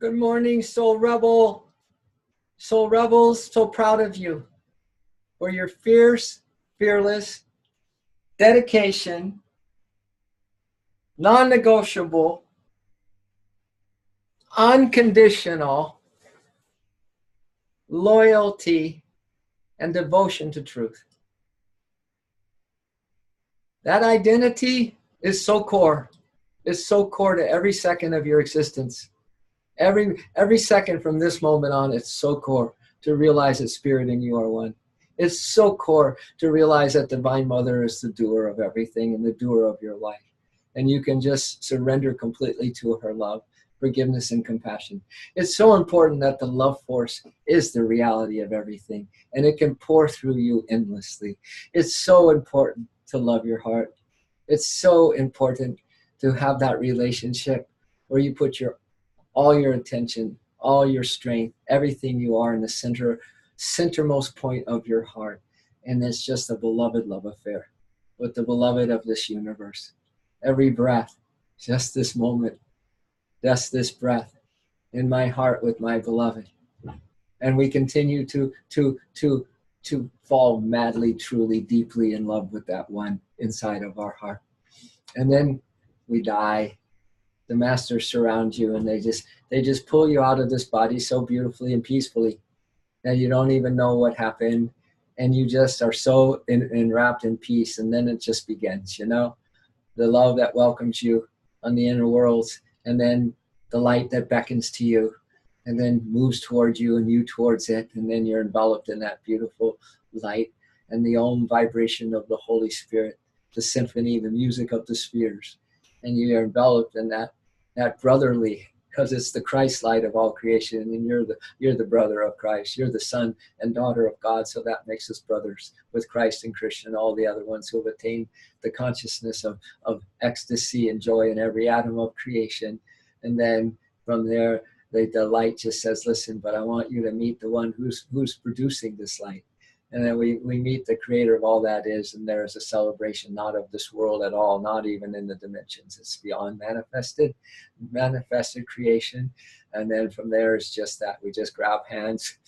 Good morning, Soul Rebel. Soul Rebels, so proud of you for your fierce, fearless dedication, non-negotiable, unconditional loyalty and devotion to truth. That identity is so core. It's so core to every second of your existence. Every second from this moment on, it's so core to realize that spirit and you are one. It's so core to realize that Divine Mother is the doer of everything and the doer of your life. And you can just surrender completely to her love, forgiveness, and compassion. It's so important that the love force is the reality of everything, and it can pour through you endlessly. It's so important to love your heart. It's so important to have that relationship where you put all your attention, all your strength, everything you are in the centermost point of your heart. And it's just a beloved love affair with the beloved of this universe. Every breath, just this moment, just this breath in my heart with my beloved. And we continue to fall madly, truly, deeply in love with that one inside of our heart. And then we die. The masters surround you, and they just pull you out of this body so beautifully and peacefully that you don't even know what happened, and you just are so enwrapped in peace. And then it just begins, the love that welcomes you on the inner worlds, and then the light that beckons to you and then moves towards you and you towards it, and then you're enveloped in that beautiful light and the Om vibration of the Holy Spirit, the symphony, the music of the spheres, and you are enveloped in that brotherly, because it's the Christ light of all creation, and you're the brother of Christ. You're the son and daughter of God, so that makes us brothers with Christ and Christian, all the other ones who have attained the consciousness of ecstasy and joy in every atom of creation. And then from there, the light just says, listen, but I want you to meet the one who's producing this light. And then we meet the creator of all that is, and there is a celebration not of this world at all, not even in the dimensions. It's beyond manifested creation. And then from there is just that. We just grab hands,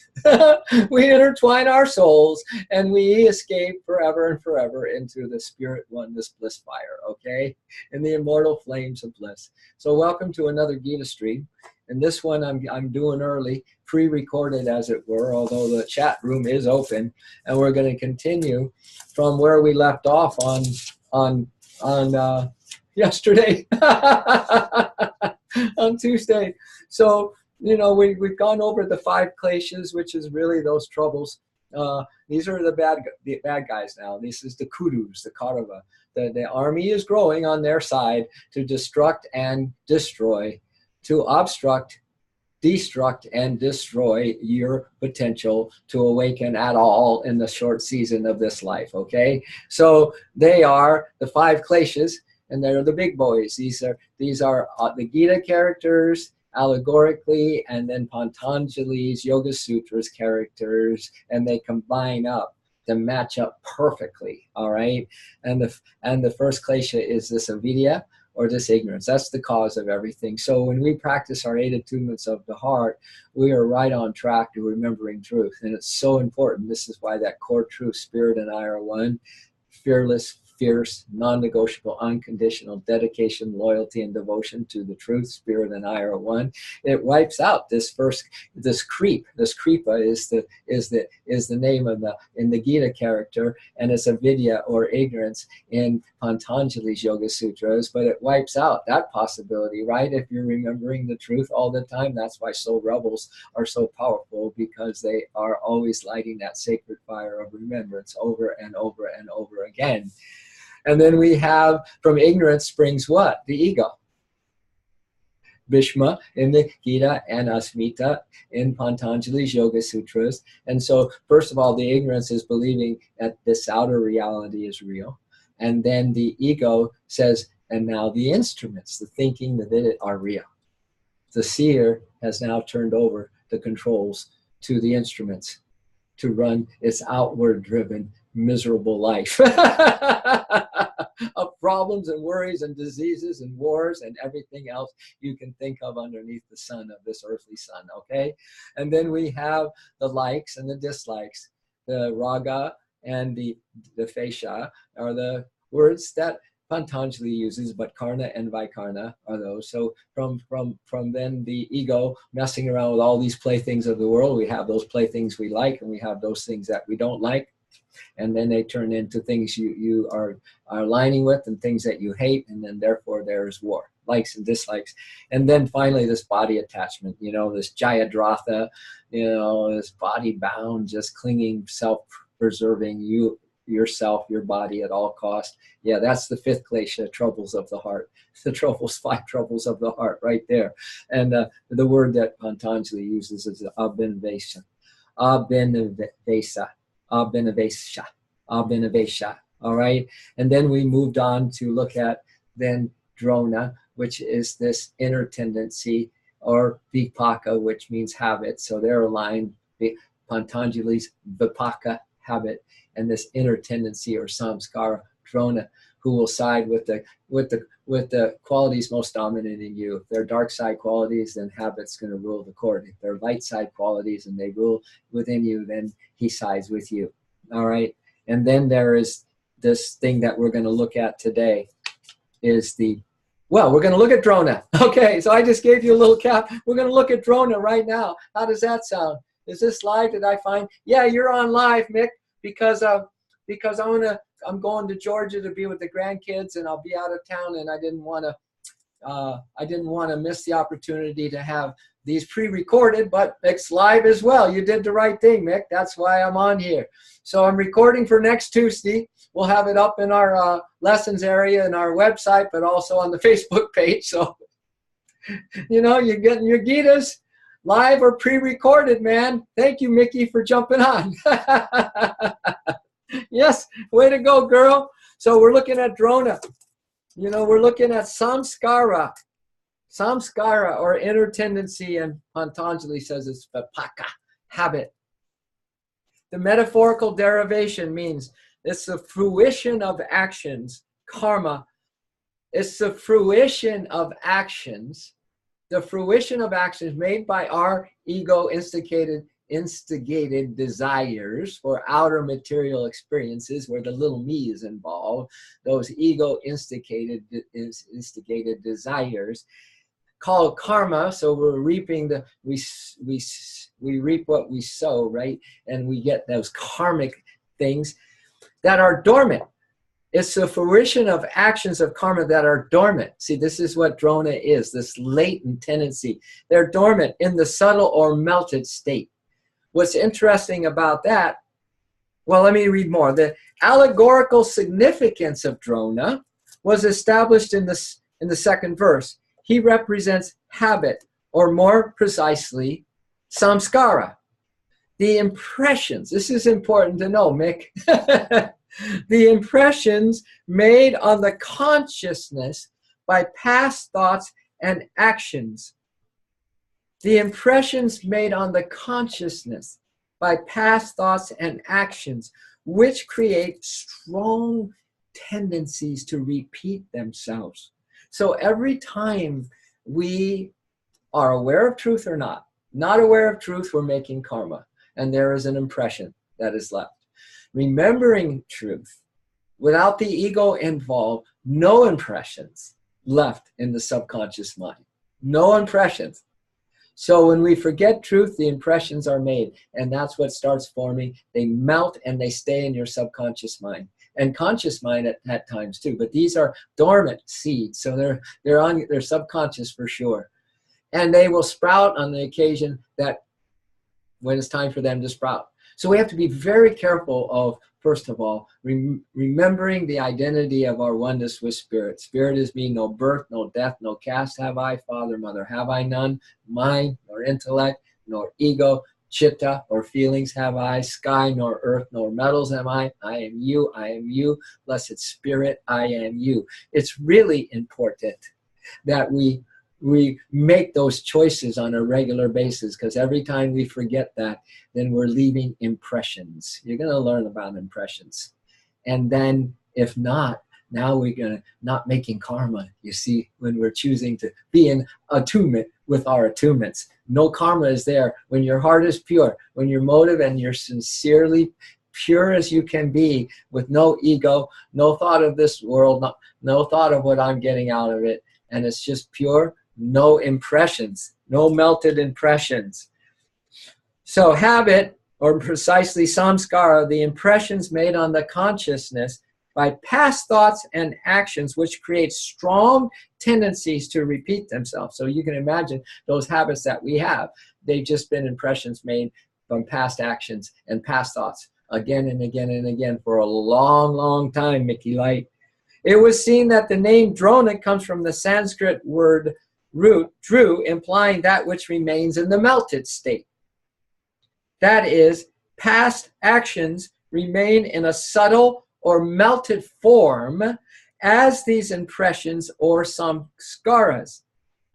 we intertwine our souls, and we escape forever and forever into the spirit oneness bliss fire, okay? In the immortal flames of bliss. So welcome to another Gita stream. And this one I'm doing early, pre-recorded as it were, although the chat room is open, and we're going to continue from where we left off on yesterday, on Tuesday. So we've gone over the 5 kleshas, which is really those troubles. These are the bad guys now. This is the kudus, the Kaurava. The army is growing on their side to destruct and destroy, to obstruct, destruct, and destroy your potential to awaken at all in the short season of this life, okay? So they are the 5 kleshas, and they're the big boys. These are the Gita characters, allegorically, and then Patanjali's Yoga Sutras characters, and they combine up to match up perfectly, all right? And the first klesha is this avidya, or this ignorance. That's the cause of everything. So when we practice our 8 attunements of the heart, we are right on track to remembering truth. And it's so important. This is why that core truth, spirit and I are one, fearless, fierce, non-negotiable, unconditional dedication, loyalty, and devotion to the truth, spirit and I are one. It wipes out this creep. This kripa is the name of in the Gita character, and it's avidya or ignorance in Patanjali's Yoga Sutras, but it wipes out that possibility, right? If you're remembering the truth all the time, that's why soul rebels are so powerful, because they are always lighting that sacred fire of remembrance over and over and over again. And then we have, from ignorance springs what? The ego. Bhishma in the Gita and Asmita in Patanjali's Yoga Sutras. And so, first of all, the ignorance is believing that this outer reality is real. And then the ego says, and now the instruments, the thinking, the vid are real. The seer has now turned over the controls to the instruments to run its outward driven, miserable life. of problems and worries and diseases and wars and everything else you can think of underneath the sun of this earthly sun, okay? And then we have the likes and the dislikes. The raga and the fesha are the words that Patanjali uses, but karna and vikarna are those. So from then the ego messing around with all these playthings of the world, we have those playthings we like and we have those things that we don't like. And then they turn into things you are aligning with and things that you hate, and then therefore there's war, likes and dislikes. And then finally this body attachment, this jayadratha, this body bound, just clinging, self-preserving yourself, your body at all cost. Yeah, that's the fifth klesha, troubles of the heart. The five troubles of the heart right there. And the word that Patanjali uses is abhinavesha. Abhinavesha. All right. And then we moved on to look at then drona, which is this inner tendency, or vipaka, which means habit. So they're aligned. Patanjali's vipaka, habit, and this inner tendency or samskara, drona, who will side with the qualities most dominant in you. If they're dark side qualities, then habit's going to rule the court. If they're light side qualities and they rule within you, then he sides with you. All right. And then there is this thing that we're going to look at today is we're going to look at drona. Okay. So I just gave you a little cap. We're going to look at drona right now. How does that sound? Is this live? Did I find? Yeah, you're on live, Mick, because I'm going to Georgia to be with the grandkids, and I'll be out of town, and I didn't want to miss the opportunity to have these pre-recorded, but it's live as well. You did the right thing, Mick. That's why I'm on here. So I'm recording for next Tuesday. We'll have it up in our lessons area and our website, but also on the Facebook page. So, you're getting your Gitas live or pre-recorded, man. Thank you, Mickey, for jumping on. Yes, way to go, girl. So we're looking at drona. We're looking at samskara. Samskara, or inner tendency, and Patanjali says it's vipaka, habit. The metaphorical derivation means it's the fruition of actions, karma. It's the fruition of actions, made by our ego instigated desires for outer material experiences where the little me is involved. Those ego instigated desires called karma. So we're reaping we reap what we sow, right? And we get those karmic things that are dormant. It's the fruition of actions of karma that are dormant. See, this is what drona is, this latent tendency. They're dormant in the subtle or melted state. What's interesting about that, well, let me read more. The allegorical significance of drona was established in the second verse. He represents habit, or more precisely, samskara. The impressions, this is important to know, Mick. The impressions made on the consciousness by past thoughts and actions. The impressions made on the consciousness by past thoughts and actions, which create strong tendencies to repeat themselves. So every time we are aware of truth or not aware of truth, we're making karma. And there is an impression that is left. Remembering truth without the ego involved, no impressions left in the subconscious mind. No impressions. So when we forget truth, the impressions are made, and that's what starts forming. They melt and they stay in your subconscious mind and conscious mind at times too. But these are dormant seeds, so they're subconscious for sure, and they will sprout on the occasion that when it's time for them to sprout. So we have to be very careful of, first of all, remembering the identity of our oneness with Spirit. Spirit is me, no birth, no death, no caste have I, father, mother have I none, mind, nor intellect, nor ego, chitta, or feelings have I, sky, nor earth, nor metals am I am you, blessed Spirit, I am you. It's really important that we make those choices on a regular basis, because every time we forget that, then we're leaving impressions. You're going to learn about impressions. And then if not, Now we're going to not making karma, you see, when we're choosing to be in attunement with our attunements. No karma is there. When your heart is pure, when your motive and you're sincerely pure as you can be, with no ego, no thought of this world, no thought of what I'm getting out of it, and it's just pure, no impressions, no melted impressions. So habit, or precisely samskara, the impressions made on the consciousness by past thoughts and actions, which create strong tendencies to repeat themselves. So you can imagine those habits that we have, they've just been impressions made from past actions and past thoughts again and again and again for a long, long time, Mickey Light. It was seen that the name drona comes from the Sanskrit word root, dru, implying that which remains in the melted state. That is, past actions remain in a subtle or melted form as these impressions or samskaras.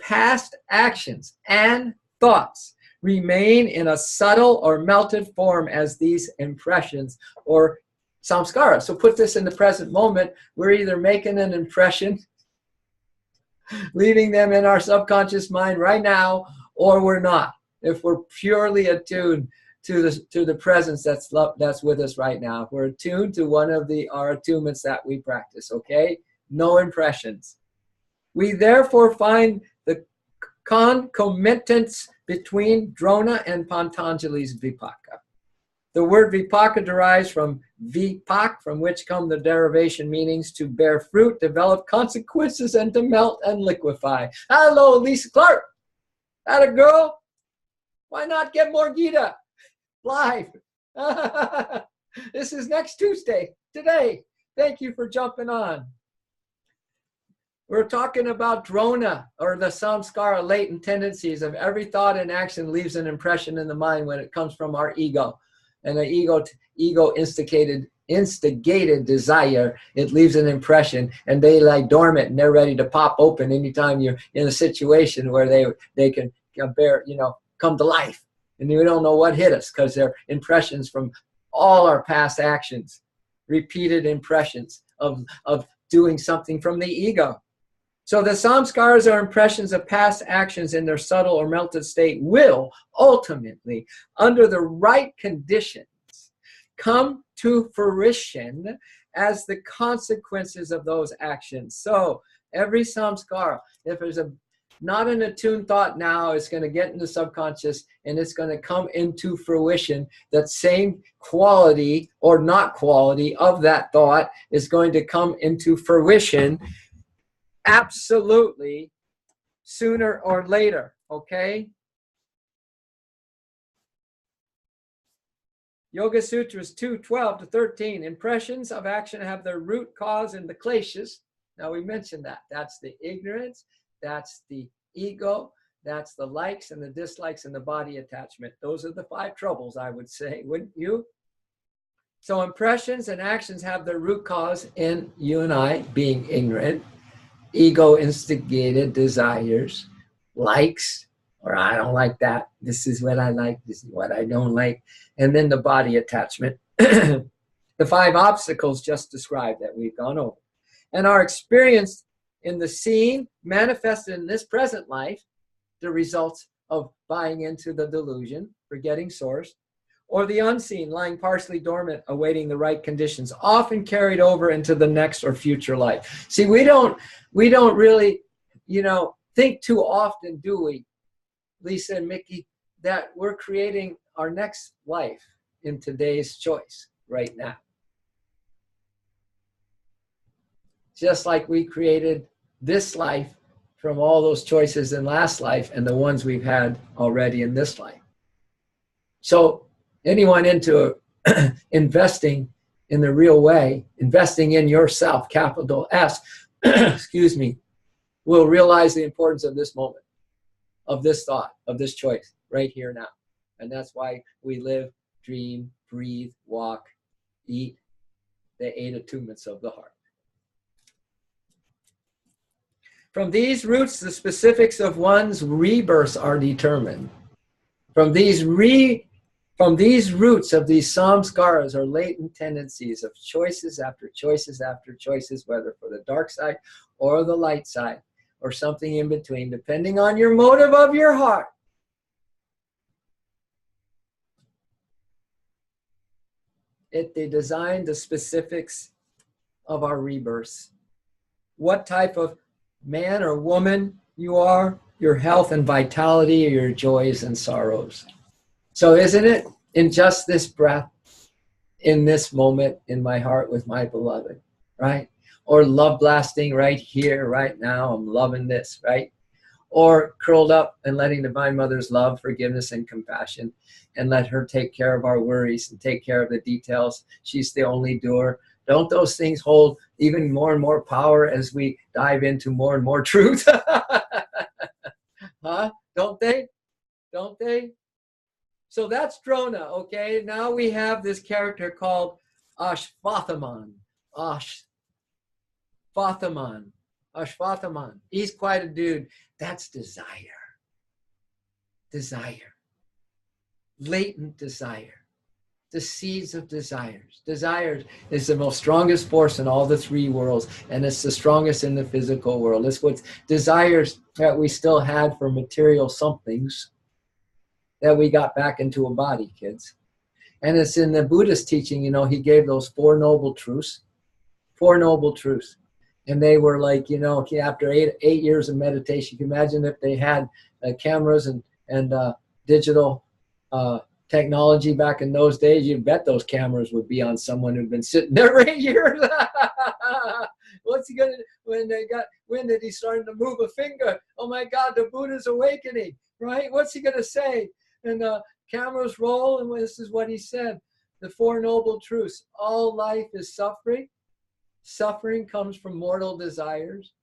Past actions and thoughts remain in a subtle or melted form as these impressions or samskaras. So put this in the present moment. We're either making an impression, leaving them in our subconscious mind right now, or we're not. If we're purely attuned to the presence that's with us right now, if we're attuned to one of our attunements that we practice, okay? No impressions. We therefore find the concomitance between drona and Patanjali's vipaka. The word vipaka derives from vipak, from which come the derivation meanings to bear fruit, develop consequences, and to melt and liquefy. Hello, Lisa Clark. That a girl? Why not get more Gita live? This is next Tuesday, today. Thank you for jumping on. We're talking about drona, or the samskara, latent tendencies of every thought and action leaves an impression in the mind when it comes from our ego. And the ego instigated desire, it leaves an impression, and they lie dormant and they're ready to pop open anytime you're in a situation where they can bear, come to life. And we don't know what hit us because they're impressions from all our past actions, repeated impressions of doing something from the ego. So the samskaras are impressions of past actions in their subtle or melted state will ultimately, under the right conditions, come to fruition as the consequences of those actions. So every samskara, if there's not an attuned thought now, it's going to get in the subconscious and it's going to come into fruition. That same quality or not quality of that thought is going to come into fruition absolutely sooner or later, okay? Yoga Sutras 2:12-13. Impressions of action have their root cause in the kleshas. Now we mentioned that. That's the ignorance, that's the ego, that's the likes and the dislikes and the body attachment. Those are the 5 troubles, I would say, wouldn't you? So impressions and actions have their root cause in you and I being ignorant, ego-instigated desires, likes, or I don't like that, this is what I like, this is what I don't like, and then the body attachment. The 5 obstacles just described that we've gone over. And are experienced in the seen, manifested in this present life, the results of buying into the delusion, forgetting source, or the unseen, lying partially dormant, awaiting the right conditions, often carried over into the next or future life. See, we don't really, think too often, do we, Lisa and Mickey, that we're creating our next life in today's choice right now. Just like we created this life from all those choices in last life and the ones we've had already in this life. So anyone into investing in the real way, investing in yourself, capital S, excuse me, will realize the importance of this moment, of this thought, of this choice right here now. And that's why we live, dream, breathe, walk, eat, the 8 attunements of the heart. From these roots, the specifics of one's rebirths are determined. From these From these roots of these samskaras are latent tendencies of choices after choices after choices, whether for the dark side or the light side or something in between, depending on your motive of your heart. They design the specifics of our rebirths. What type of man or woman you are, your health and vitality, your joys and sorrows. So isn't it in just this breath, in this moment, in my heart with my beloved, right? Or love blasting right here, right now, I'm loving this, right? Or curled up and letting Divine Mother's love, forgiveness, and compassion, and let her take care of our worries and take care of the details. She's the only doer. Don't those things hold even more and more power as we dive into more and more truth? Huh? Don't they? Don't they? So that's Drona, okay? Now we have this character called Ashvathaman. Ashvathaman. He's quite a dude. That's desire. Desire. Latent desire. The seeds of desires. Desires is the most strongest force in all the three worlds, and it's the strongest in the physical world. It's what desires that we still had for material somethings that we got back into a body, kids. And it's in the Buddhist teaching, you know, he gave those Four Noble Truths. Four Noble Truths. And they were like, you know, after eight years of meditation, you can imagine if they had cameras and digital technology back in those days, you bet those cameras would be on someone who'd been sitting there for 8 years. What's he gonna do? When they got wind that he's starting to move a finger? Oh my God, the Buddha's awakening, right? What's he gonna say? And cameras roll, and this is what he said: the Four Noble Truths. All life is suffering. Suffering comes from mortal desires.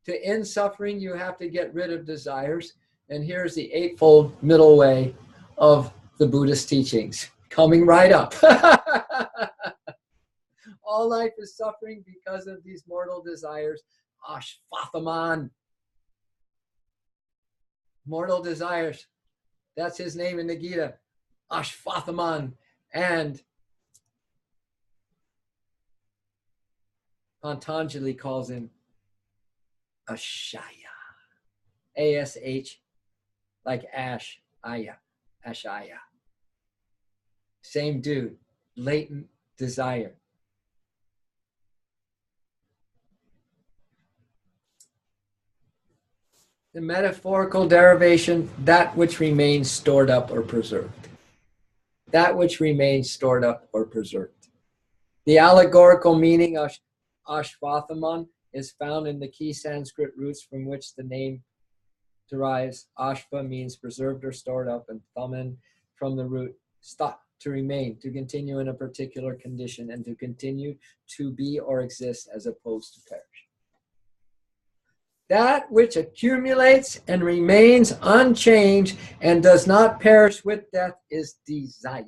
To end suffering, you have to get rid of desires. And here's the eightfold middle way of the Buddhist teachings, coming right up. All life is suffering because of these mortal desires. Ashvathaman. Mortal desires. That's his name in the Gita. Ashvathaman. And Patanjali calls him Ashaya. A-S-H, like ash, aya, Ashaya. Same dude, latent desire. The metaphorical derivation, that which remains stored up or preserved. That which remains stored up or preserved. The allegorical meaning of Ashvathaman is found in the key Sanskrit roots from which the name derives. Ashva means preserved or stored up, and thaman from the root sta, to remain, to continue in a particular condition, and to continue to be or exist as opposed to perish. That which accumulates and remains unchanged and does not perish with death is desire.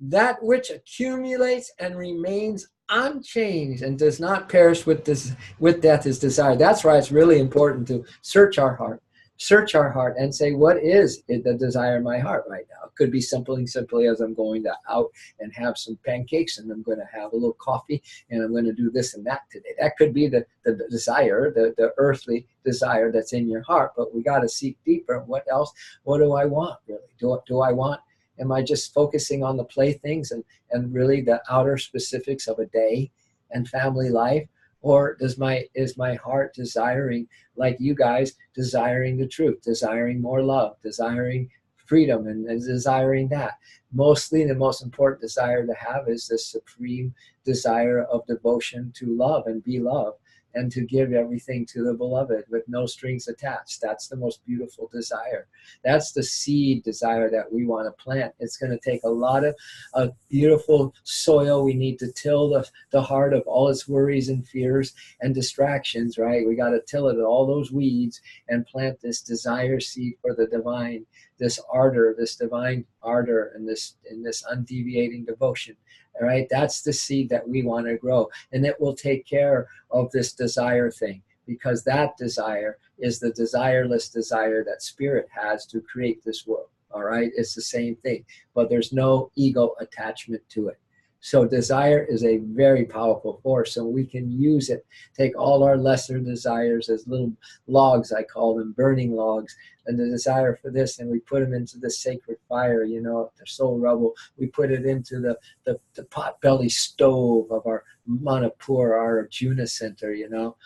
That which accumulates and remains unchanged and does not perish with death is desire. That's why it's really important to search our heart and say, what is the desire in my heart right now? It could be simply as I'm going out and have some pancakes, and I'm going to have a little coffee, and I'm going to do this and that today. That could be the desire, the earthly desire that's in your heart. But we got to seek deeper. What else? What do I want really? Do I want? Am I just focusing on the playthings and really the outer specifics of a day and family life? Or is my heart desiring, like you guys, desiring the truth, desiring more love, desiring freedom, and desiring that? Mostly the most important desire to have is the supreme desire of devotion to love and be loved, and to give everything to the beloved with no strings attached. That's the most beautiful desire. That's the seed desire that we want to plant. It's going to take a lot of beautiful soil. We need to till the heart of all its worries and fears and distractions, right? We got to till it, all those weeds, and plant this desire seed for the divine, this ardor, this divine ardor, and this undeviating devotion. All right, that's the seed that we want to grow, and it will take care of this desire thing, because that desire is the desireless desire that Spirit has to create this world. all right? It's the same thing, but there's no ego attachment to it. So desire is a very powerful force, and we can use it. Take all our lesser desires as little logs, I call them, burning logs, and the desire for this, and we put them into the sacred fire, you know, the soul rubble. We put it into the pot-belly stove of our Manipur, our Arjuna center, you know,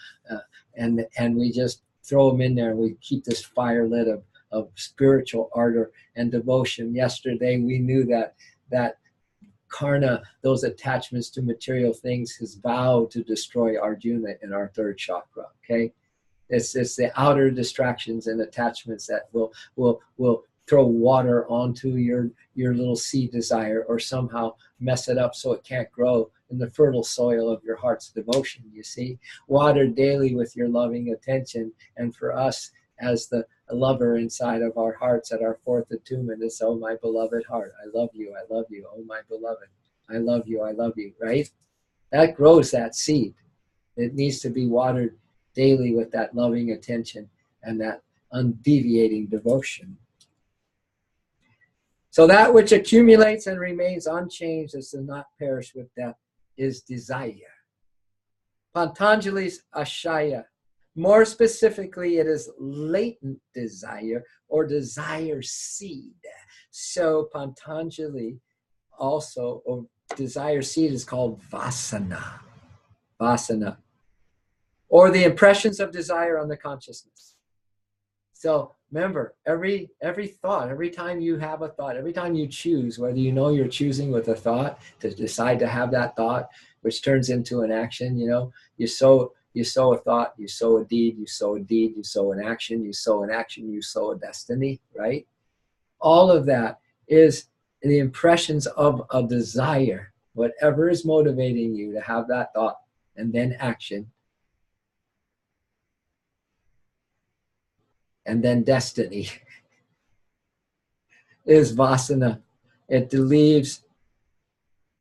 and we just throw them in there, and we keep this fire lit of spiritual ardor and devotion. Yesterday, we knew that Karna, those attachments to material things, has vowed to destroy Arjuna in our third chakra. Okay, it's the outer distractions and attachments that will throw water onto your little seed desire, or somehow mess it up so it can't grow in the fertile soil of your heart's devotion. You see, water daily with your loving attention. And for us, as the lover inside of our hearts at our fourth attunement, is, oh my beloved heart, I love you, oh my beloved, I love you, right? That grows that seed. It needs to be watered daily with that loving attention and that undeviating devotion. So that which accumulates and remains unchanged as to not perish with death is desire. Patanjali's Ashaya. More specifically, it is latent desire or desire seed. So Patanjali also, or desire seed, is called vasana. Vasana. Or the impressions of desire on the consciousness. So remember, every thought, every time you have a thought, every time you choose, whether you know you're choosing with a thought to decide to have that thought, which turns into an action, you know, you sow a thought, you sow a deed, you sow a deed, you sow an action, you sow an action, you sow a destiny, right? All of that is the impressions of a desire, whatever is motivating you to have that thought and then action and then destiny is vasana. It leaves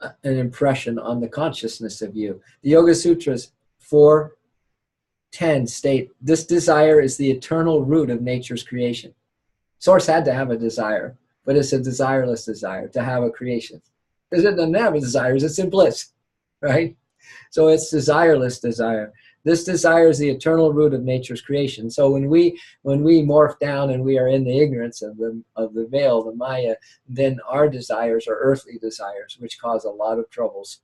an impression on the consciousness of you. The Yoga Sutras 4:10 state, this desire is the eternal root of nature's creation. Source had to have a desire, but it's a desireless desire to have a creation. Because it doesn't have a desire, it's in bliss, right? So it's desireless desire. This desire is the eternal root of nature's creation. So when we morph down and we are in the ignorance of the veil, the Maya, then our desires are earthly desires, which cause a lot of troubles.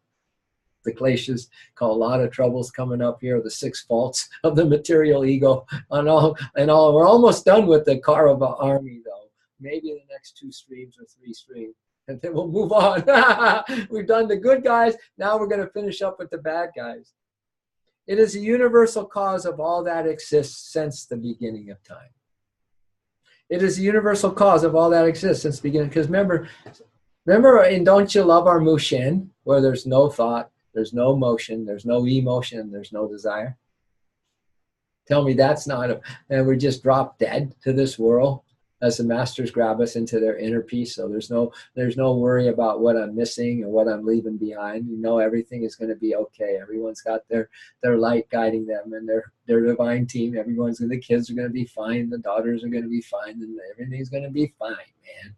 The Kleshas call a lot of troubles coming up here, the 6 faults of the material ego and all. We're almost done with the Kaurava army, though. Maybe the next 2 streams or 3 streams, and then we'll move on. We've done the good guys. Now we're going to finish up with the bad guys. It is a universal cause of all that exists since the beginning of time. It is a universal cause of all that exists since the beginning. Because remember in Don't You Love Our Mushin, where there's no thought, there's no motion, there's no emotion, there's no desire. Tell me that's not and we just drop dead to this world as the masters grab us into their inner peace. So there's no worry about what I'm missing or what I'm leaving behind. You know, everything is going to be okay. Everyone's got their light guiding them and their divine team. The kids are going to be fine. The daughters are going to be fine, and everything's going to be fine, man.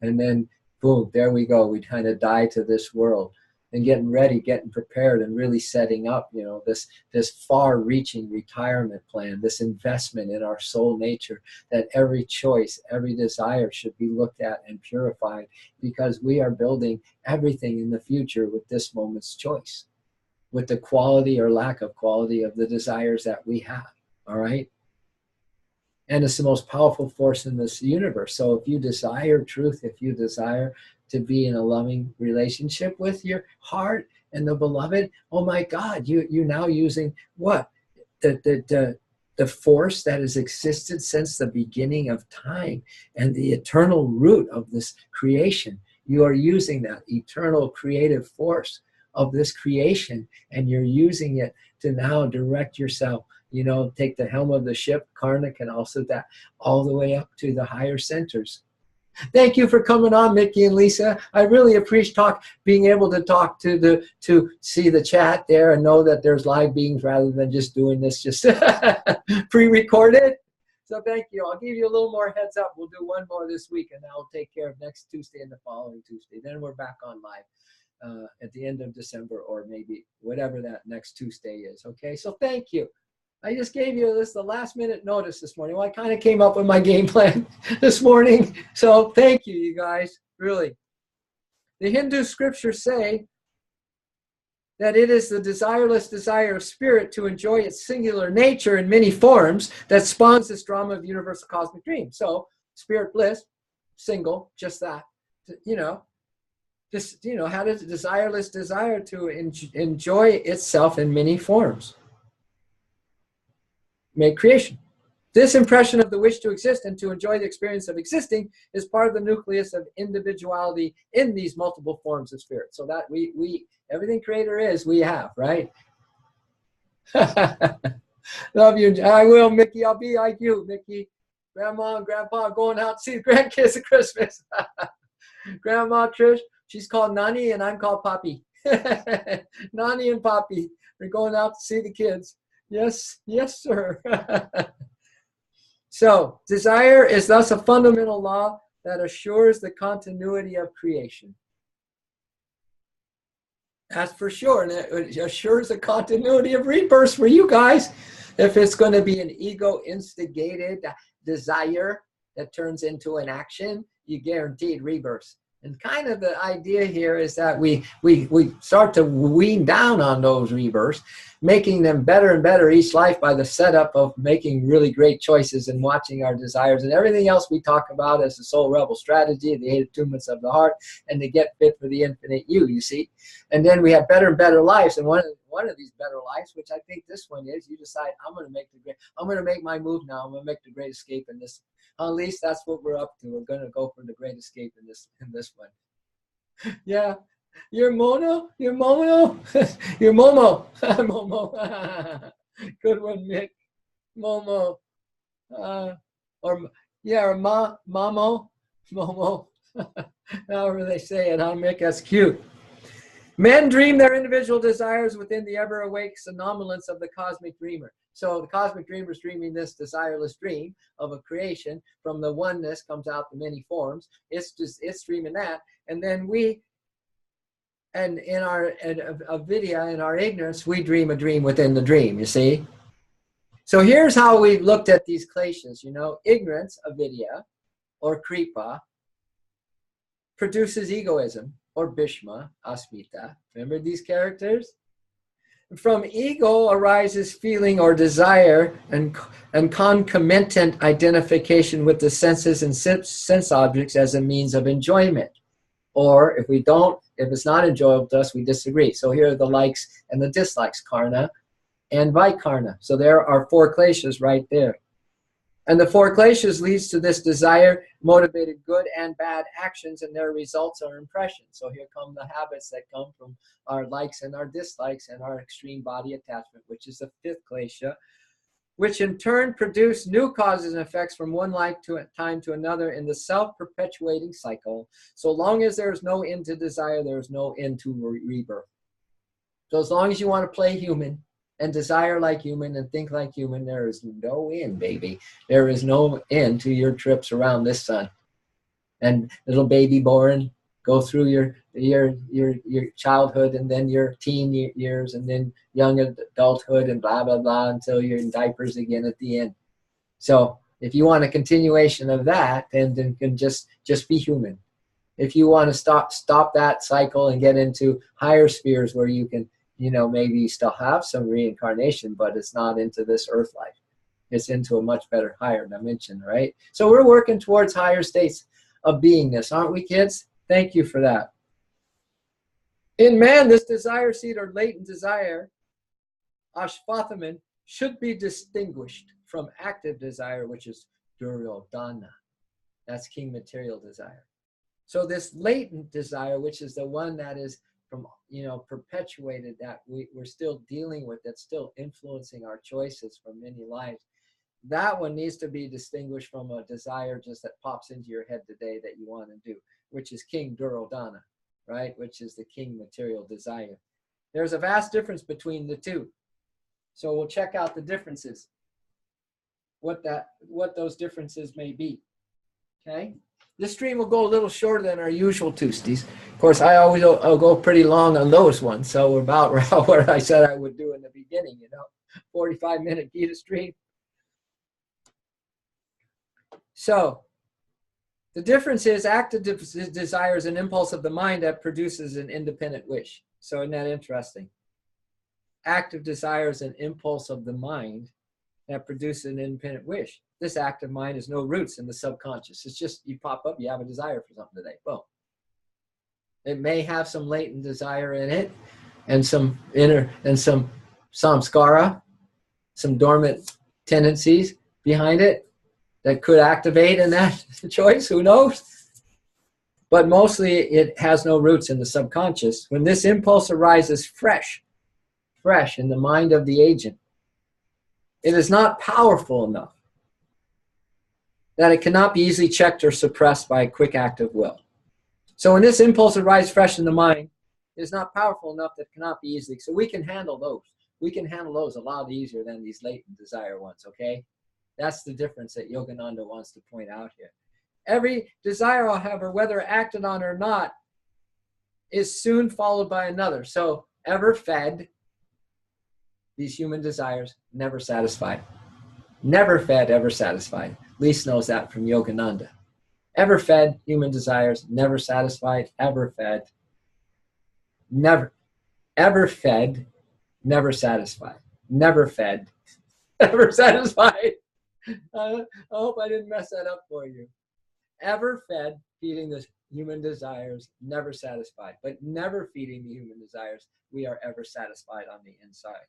And then boom, there we go. We kind of die to this world. And getting ready, getting prepared, and really setting up, you know, this far-reaching retirement plan, this investment in our soul nature, that every choice, every desire should be looked at and purified, because we are building everything in the future with this moment's choice, with the quality or lack of quality of the desires that we have, all right? And it's the most powerful force in this universe. So if you desire truth, if you desire to be in a loving relationship with your heart and the beloved, oh my God, you're now using what? The force that has existed since the beginning of time and the eternal root of this creation. You are using that eternal creative force of this creation, and you're using it to now direct yourself. You know, take the helm of the ship. Karna can also that all the way up to the higher centers. Thank you for coming on, Mickey and Lisa. I really appreciate being able to talk to see the chat there and know that there's live beings rather than just doing this just pre-recorded. So thank you. I'll give you a little more heads up. We'll do one more this week, and I'll take care of next Tuesday and the following Tuesday. Then we're back on live at the end of December, or maybe whatever that next Tuesday is. Okay, so thank you. I just gave you the last minute notice this morning. Well, I kind of came up with my game plan this morning. So thank you, you guys, really. The Hindu scriptures say that it is the desireless desire of spirit to enjoy its singular nature in many forms that spawns this drama of universal cosmic dream. So spirit bliss, single, just that, had a desireless desire to enjoy itself in many forms. Made creation. This impression of the wish to exist and to enjoy the experience of existing is part of the nucleus of individuality in these multiple forms of spirit. So that we everything creator is, we have, right? Love you. I will, Mickey. I'll be like you, Mickey. Grandma and Grandpa going out to see the grandkids at Christmas. Grandma Trish, she's called Nani and I'm called Poppy. Nani and Poppy. We're going out to see the kids. Yes, yes, sir. So, desire is thus a fundamental law that assures the continuity of creation. That's for sure. And it assures the continuity of rebirth for you guys. If it's going to be an ego-instigated desire that turns into an action, you guaranteed rebirth. And kind of the idea here is that we start to wean down on those rebirths, making them better and better each life by the setup of making really great choices and watching our desires and everything else we talk about as the soul rebel strategy, the 8 attunements of the heart, and to get fit for the infinite you see. And then we have better and better lives. And one of these better lives, which I think this one is, you decide, I'm going to make my move now. I'm going to make the great escape in this. At least that's what we're up to. We're going to go for the great escape in this one. Yeah. You're Momo? You're Momo? You're Momo. Momo. Good one, Mick. Momo. Or Mamo. Momo. However they say it, huh, Mick? That's cute. Men dream their individual desires within the ever-awake somnolence of the cosmic dreamer. So the cosmic dreamer is dreaming this desireless dream of a creation. From the oneness comes out the many forms. It's dreaming that. And then in our avidya, in our ignorance, we dream a dream within the dream, you see? So here's how we've looked at these kleshas, ignorance, avidya, or kripa, produces egoism, or bhishma, asmita. Remember these characters? From ego arises feeling or desire and concomitant identification with the senses and sense objects as a means of enjoyment. Or if it's not enjoyable to us, we disagree. So here are the likes and the dislikes, karna and vikarna. So there are 4 kleshas right there. And the 4 kleshas leads to this desire, motivated good and bad actions, and their results are impressions. So here come the habits that come from our likes and our dislikes and our extreme body attachment, which is the 5th klesha, which in turn produce new causes and effects from one time to another in the self-perpetuating cycle. So long as there is no end to desire, there is no end to rebirth. So as long as you want to play human and desire like human and think like human, there is no end, baby. There is no end to your trips around this sun. And little baby born, go through your childhood and then your teen years and then young adulthood and blah, blah, blah until you're in diapers again at the end. So if you want a continuation of that, then can just be human. If you want to stop that cycle and get into higher spheres where you can, maybe still have some reincarnation, but it's not into this earth life. It's into a much better, higher dimension, right? So we're working towards higher states of beingness, aren't we, kids? Thank you for that. In man, this desire seed or latent desire, ashvathaman, should be distinguished from active desire, which is duryodhana. That's king material desire. So this latent desire, which is the one that is from, perpetuated, that we're still dealing with, that's still influencing our choices for many lives, that one needs to be distinguished from a desire just that pops into your head today that you want to do, which is king duryodhana, right? Which is the king material desire. There's a vast difference between the two. So we'll check out the differences. what those differences may be. Okay, this stream will go a little shorter than our usual Tuesdays. Of course, I'll go pretty long on those ones, so we're about what I said I would do in the beginning. 45-minute Gita stream. So the difference is active desire is an impulse of the mind that produces an independent wish. So isn't that interesting? Active desire is an impulse of the mind that produces an independent wish. This active mind has no roots in the subconscious. It's just you pop up, you have a desire for something today. Boom. It may have some latent desire in it and some inner and some samskara, some dormant tendencies behind it that could activate in that choice, who knows? But mostly it has no roots in the subconscious. When this impulse arises fresh in the mind of the agent, it is not powerful enough that it cannot be easily checked or suppressed by a quick act of will. So when this impulse arises fresh in the mind, it is not powerful enough that it cannot be easily. So we can handle those. We can handle those a lot easier than these latent desire ones, okay? That's the difference that Yogananda wants to point out here. Every desire, however, whether acted on or not, is soon followed by another. So ever fed, these human desires, never satisfied. Never fed, ever satisfied. Least knows that from Yogananda. Ever fed, human desires, never satisfied, ever fed. Never. Ever fed, never satisfied. Never fed, ever satisfied. I hope I didn't mess that up for you. Ever fed, feeding the human desires, never satisfied. But never feeding the human desires, we are ever satisfied on the inside.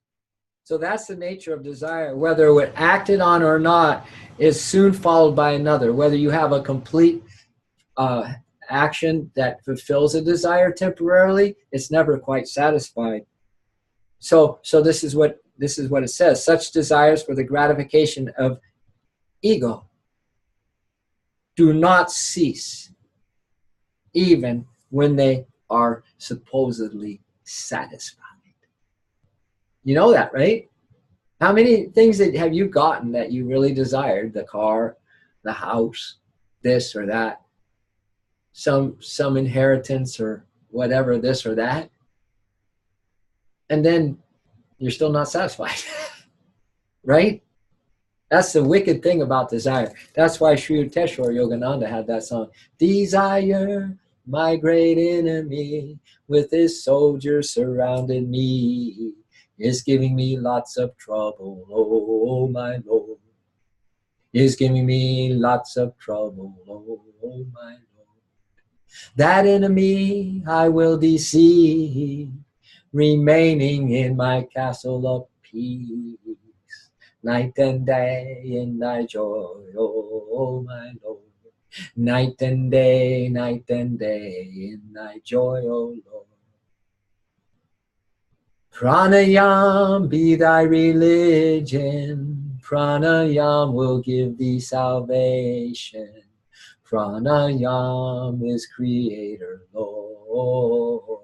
So that's the nature of desire. Whether it acted on or not is soon followed by another. Whether you have a complete action that fulfills a desire temporarily, it's never quite satisfied. So this is what it says. Such desires for the gratification of ego do not cease, even when they are supposedly satisfied. You know that, right? How many things have you gotten that you really desired? The car, the house, this or that, some inheritance or whatever, this or that. And then you're still not satisfied, right? That's the wicked thing about desire. That's why Sri Yukteswar Yogananda had that song, Desire, my great enemy, with his soldiers surrounded me, is giving me lots of trouble, oh my Lord. Is giving me lots of trouble, oh my Lord. That enemy I will deceive, remaining in my castle of peace, night and day in thy joy, oh my Lord. Night and day in thy joy, oh Lord. Pranayam be thy religion, pranayam will give thee salvation. Pranayam is creator, Lord.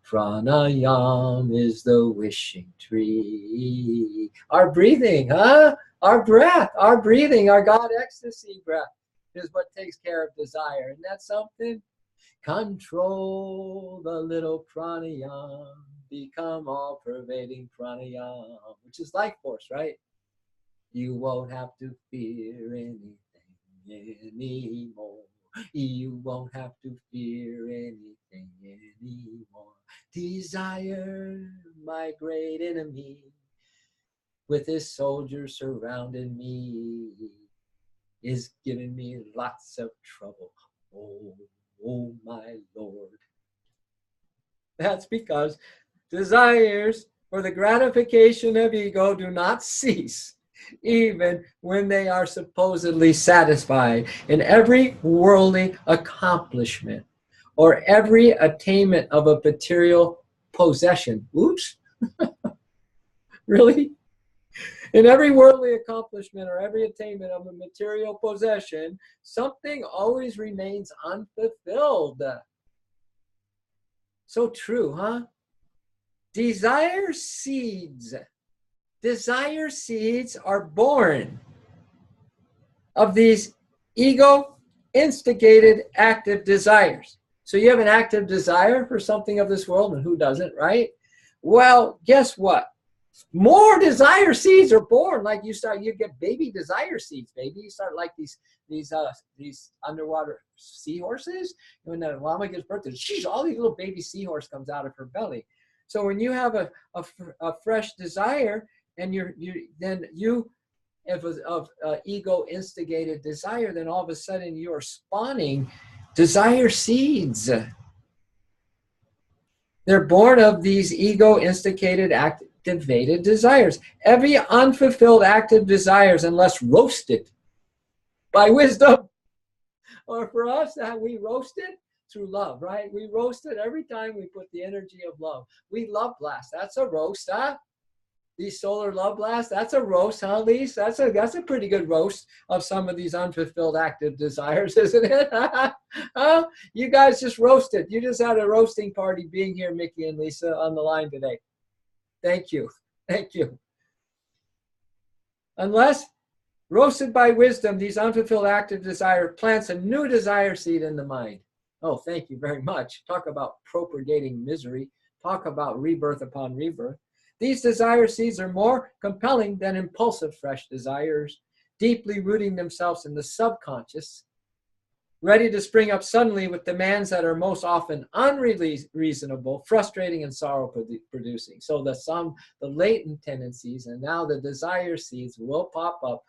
Pranayam is the wishing tree. Our breathing, huh? Our breath, our breathing, our God ecstasy breath is what takes care of desire. Isn't that something? Control the little pranayam, become all-pervading pranayam, which is life force, right? You won't have to fear anything anymore. You won't have to fear anything anymore. Desire, my great enemy, with his soldiers surrounding me, is giving me lots of trouble. Oh my Lord. That's because desires for the gratification of ego do not cease, even when they are supposedly satisfied. In every worldly accomplishment or every attainment of a material possession. Oops. Really? In every worldly accomplishment or every attainment of a material possession, something always remains unfulfilled. So true, huh? Desire seeds are born of these ego-instigated active desires. So you have an active desire for something of this world, and who doesn't, right? Well, guess what? More desire seeds are born. Like you get baby desire seeds, baby. You start like these underwater seahorses. When the llama gives birth, sheesh, all these little baby seahorse comes out of her belly. So when you have a fresh desire, and you of ego instigated desire, then all of a sudden you're spawning desire seeds. They're born of these ego instigated activated desires. Every unfulfilled active desires, unless roasted by wisdom, or for us, we roast it through love, right? We roast it every time we put the energy of love. We love blast. That's a roast, huh? These solar love blasts, that's a roast, huh, Lise? That's a pretty good roast of some of these unfulfilled active desires, isn't it? Huh? You guys just roasted. You just had a roasting party being here, Mickey and Lisa, on the line today. Thank you. Thank you. Unless roasted by wisdom, these unfulfilled active desire plants a new desire seed in the mind. Oh, thank you very much. Talk about propagating misery. Talk about rebirth upon rebirth. These desire seeds are more compelling than impulsive fresh desires, deeply rooting themselves in the subconscious, ready to spring up suddenly with demands that are most often unreasonable, frustrating, and sorrow-producing. So the latent tendencies and now the desire seeds will pop up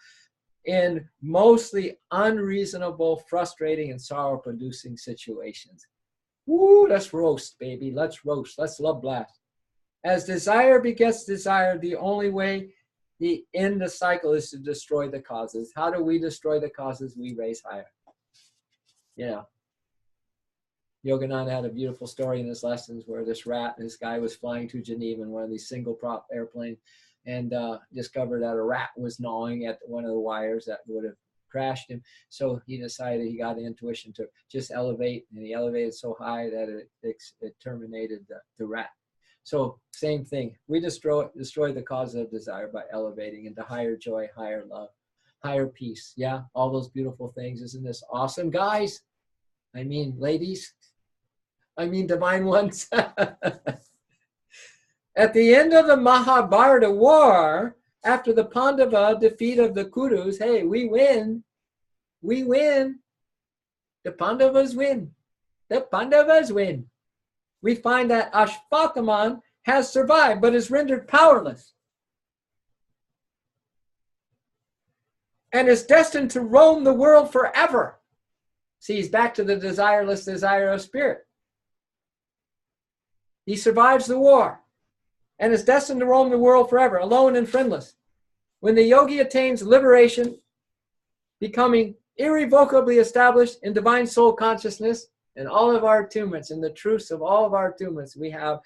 in mostly unreasonable, frustrating, and sorrow-producing situations. Woo, let's roast, baby. Let's roast. Let's love blast. As desire begets desire, the only way to end the cycle is to destroy the causes. How do we destroy the causes? We raise higher. Yeah. Yogananda had a beautiful story in his lessons where this guy was flying to Geneva in one of these single prop airplanes and discovered that a rat was gnawing at one of the wires that would have crashed him. So he decided, he got the intuition to just elevate, and he elevated so high that it terminated the rat. So same thing. We destroy the cause of desire by elevating into higher joy, higher love, higher peace. Yeah, all those beautiful things. Isn't this awesome, guys? I mean, ladies. I mean, divine ones. At the end of the Mahabharata war, after the Pandava defeat of the Kurus, hey, we win. We win. The Pandavas win. The Pandavas win. We find that Ashwatthama has survived, but is rendered powerless and is destined to roam the world forever. See, he's back to the desireless desire of spirit. He survives the war and is destined to roam the world forever, alone and friendless. When the yogi attains liberation, becoming irrevocably established in divine soul consciousness, in all of our attunements, in the truths of all of our attunements, we have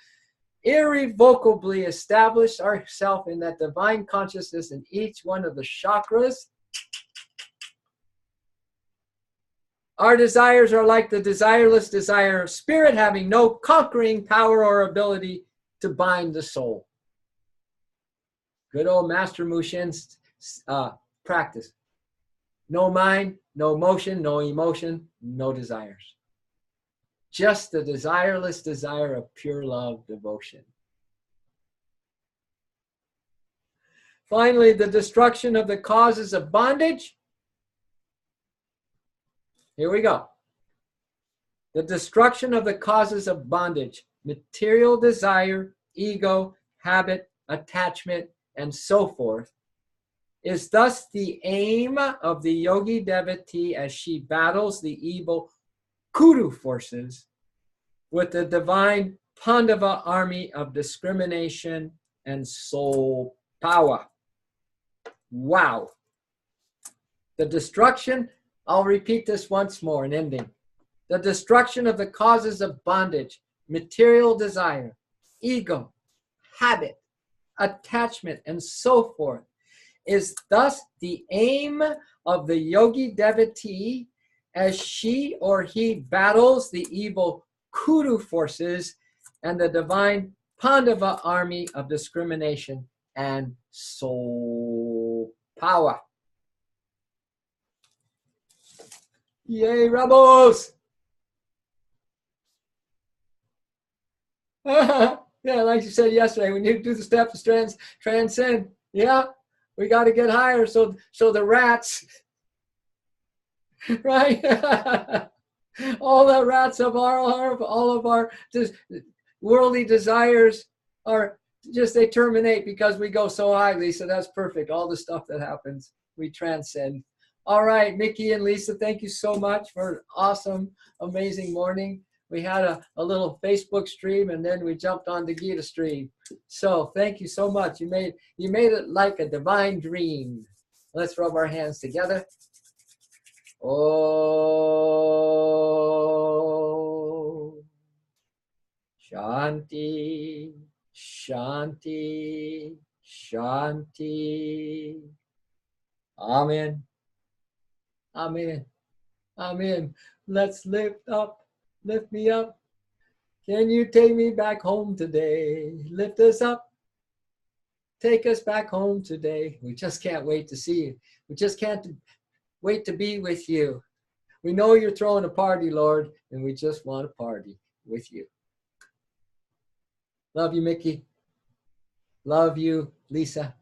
irrevocably established ourselves in that divine consciousness in each one of the chakras. Our desires are like the desireless desire of spirit, having no conquering power or ability to bind the soul. Good old Master Mushin's practice. No mind, no motion, no emotion, no desires. Just the desireless desire of pure love, devotion. Finally, the destruction of the causes of bondage. Here we go. The destruction of the causes of bondage, material desire, ego, habit, attachment, and so forth, is thus the aim of the yogi devotee as she battles the evil Kuru forces with the divine Pandava army of discrimination and soul power. Wow. The destruction, I'll repeat this once more in ending. The destruction of the causes of bondage, material desire, ego, habit, attachment, and so forth, is thus the aim of the yogi devotee as she or he battles the evil Kuru forces and the divine Pandava army of discrimination and soul power. Yay, Rebels! Yeah, like you said yesterday, we need to do the steps to transcend. Yeah, we got to get higher. So the rats, right? All the rats of all of our worldly desires are just, they terminate because we go so high, Lisa. That's perfect. All the stuff that happens, we transcend. All right, Mickey and Lisa, thank you so much for an awesome, amazing morning. We had a little Facebook stream, and then we jumped on the Gita stream. So thank you so much. You made it like a divine dream. Let's rub our hands together. Oh, Shanti, Shanti, Shanti. Amen. Amen. Amen. Let's lift me up. Can you take me back home today? Lift us up. Take us back home today. We just can't wait to see you. We just can't wait to be with you. We know you're throwing a party, Lord, and we just want to party with you. Love you, Mickey. Love you, Lisa.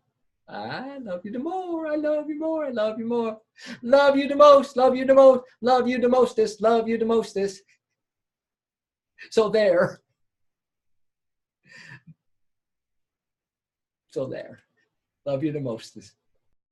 I love you the more. I love you more. I love you more. Love you the most. Love you the most. Love you the mostest. Love you the mostest. So there. So there. Love you the mostest.